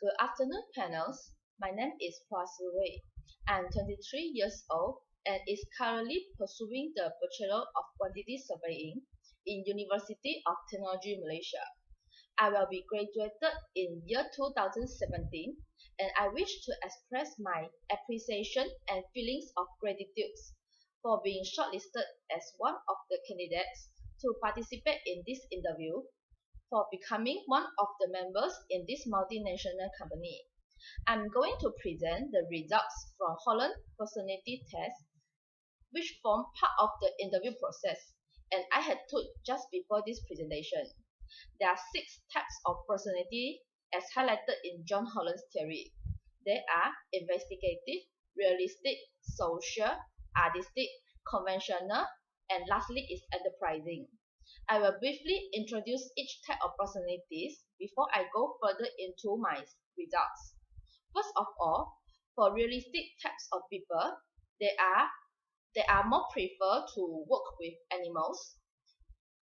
Good afternoon, panels. My name is Phua Sze Wei. I'm 23 years old and is currently pursuing the Bachelor of Quantity Surveying in University of Technology Malaysia. I will be graduated in year 2017 and I wish to express my appreciation and feelings of gratitude for being shortlisted as one of the candidates to participate in this interview, for becoming one of the members in this multinational company. I'm going to present the results from Holland personality test, which form part of the interview process, and I had told just before this presentation. There are 6 types of personality as highlighted in John Holland's theory. They are investigative, realistic, social, artistic, conventional, and lastly is enterprising. I will briefly introduce each type of personalities before I go further into my results. First of all, for realistic types of people, they are more prefer to work with animals,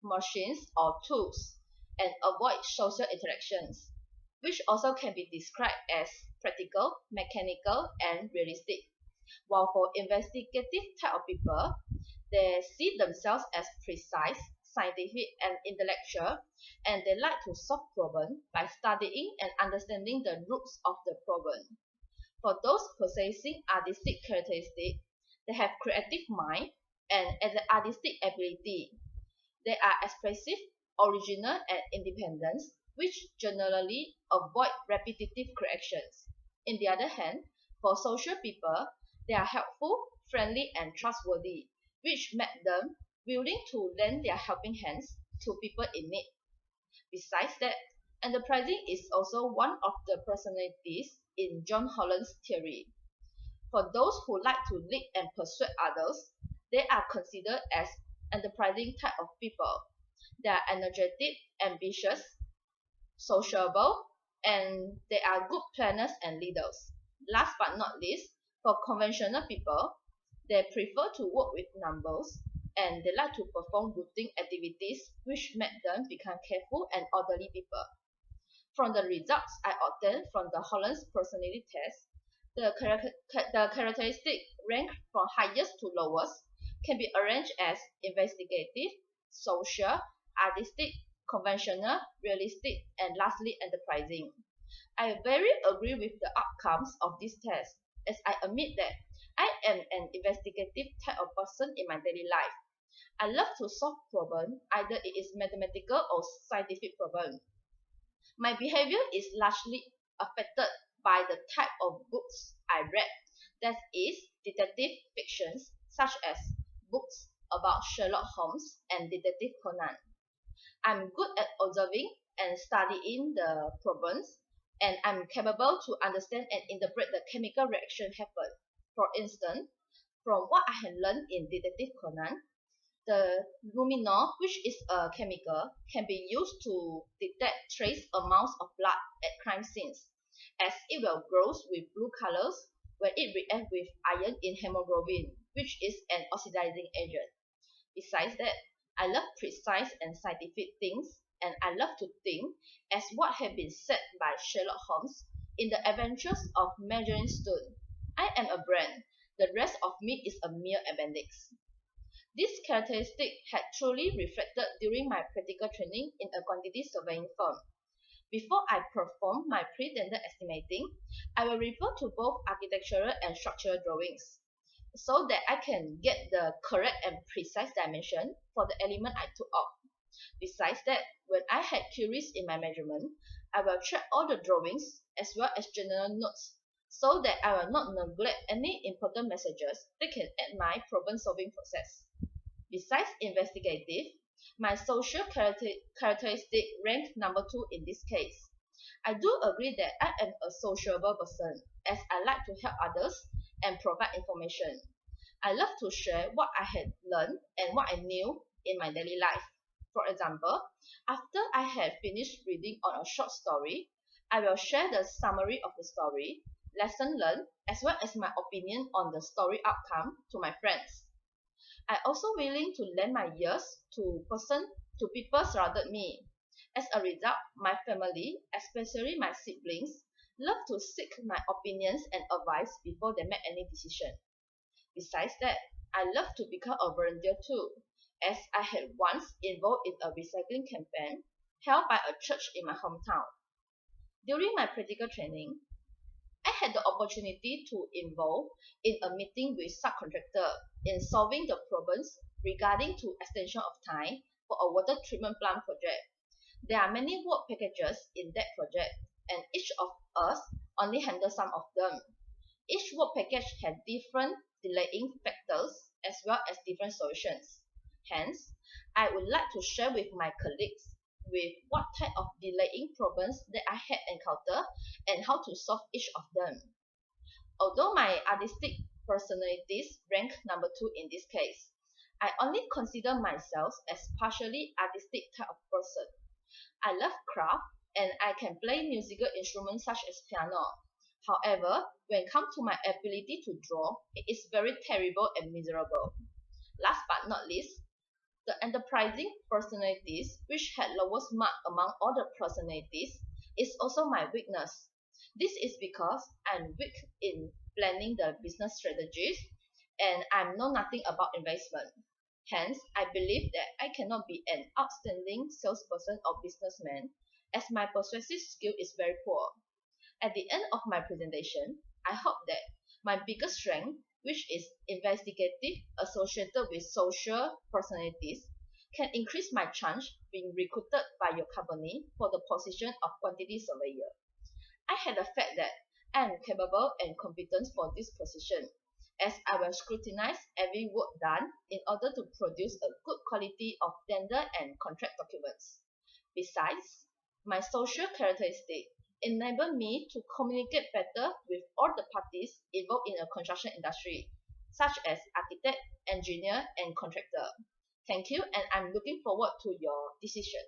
machines, or tools, and avoid social interactions, which also can be described as practical, mechanical, and realistic. While for investigative type of people, they see themselves as precise, scientific, and intellectual, and they like to solve problems by studying and understanding the roots of the problem. For those possessing artistic characteristics, they have creative mind and artistic ability. They are expressive, original, and independent, which generally avoid repetitive creations. On the other hand, for social people, they are helpful, friendly, and trustworthy, which make them willing to lend their helping hands to people in need. Besides that, enterprising is also one of the personalities in John Holland's theory. For those who like to lead and persuade others, they are considered as enterprising type of people. They are energetic, ambitious, sociable, and they are good planners and leaders. Last but not least, for conventional people, they prefer to work with numbers and they like to perform routine activities which make them become careful and orderly people. From the results I obtained from the Holland's personality test, the characteristic ranked from highest to lowest can be arranged as investigative, social, artistic, conventional, realistic, and lastly enterprising. I very agree with the outcomes of this test, as I admit that I am an investigative type of person in my daily life. I love to solve problems, either it is mathematical or scientific problem. My behavior is largely affected by the type of books I read, that is, detective fictions, such as books about Sherlock Holmes and Detective Conan. I'm good at observing and studying the problems, and I'm capable to understand and interpret the chemical reaction happen. For instance, from what I have learned in Detective Conan, the luminol, which is a chemical, can be used to detect trace amounts of blood at crime scenes, as it will glow with blue colors when it reacts with iron in hemoglobin, which is an oxidizing agent. Besides that, I love precise and scientific things, and I love to think, as what had been said by Sherlock Holmes in The Adventures of Measuring Stone. I am a brain, the rest of me is a mere appendix. This characteristic had truly reflected during my practical training in a quantity surveying firm. Before I perform my pre-tender estimating, I will refer to both architectural and structural drawings, so that I can get the correct and precise dimension for the element I took out. Besides that, when I had queries in my measurement, I will check all the drawings as well as general notes, so that I will not neglect any important messages that can aid my problem solving process. Besides investigative, my social characteristic ranked number 2 in this case. I do agree that I am a sociable person, as I like to help others and provide information. I love to share what I had learned and what I knew in my daily life. For example, after I have finished reading on a short story, I will share the summary of the story, lesson learned, as well as my opinion on the story outcome to my friends. I also willing to lend my ears to people surrounded me. As a result, my family, especially my siblings, love to seek my opinions and advice before they make any decision. Besides that, I love to become a volunteer too, as I had once involved in a recycling campaign held by a church in my hometown. During my practical training, I had the opportunity to involve in a meeting with subcontractor in solving the problems regarding to extension of time for a water treatment plant project. There are many work packages in that project, and each of us only handle some of them. Each work package had different delaying factors as well as different solutions. Hence, I would like to share with my colleagues with what type of delaying problems that I had encountered and how to solve each of them. Although my artistic personalities rank number 2 in this case, I only consider myself as partially artistic type of person. I love craft and I can play musical instruments such as piano. However, when it comes to my ability to draw, it is very terrible and miserable. Last but not least, the enterprising personalities, which had lowest mark among all the personalities, is also my weakness. This is because I'm weak in planning the business strategies and I know nothing about investment. Hence, I believe that I cannot be an outstanding salesperson or businessman as my persuasive skill is very poor. At the end of my presentation, I hope that my biggest strength, which is investigative associated with social personalities, can increase my chance being recruited by your company for the position of quantity surveyor. I had the fact that I am capable and competent for this position, as I will scrutinize every work done in order to produce a good quality of tender and contract documents. Besides, my social characteristic enable me to communicate better with all the parties involved in the construction industry, such as architect, engineer, and contractor. Thank you, and I'm looking forward to your decision.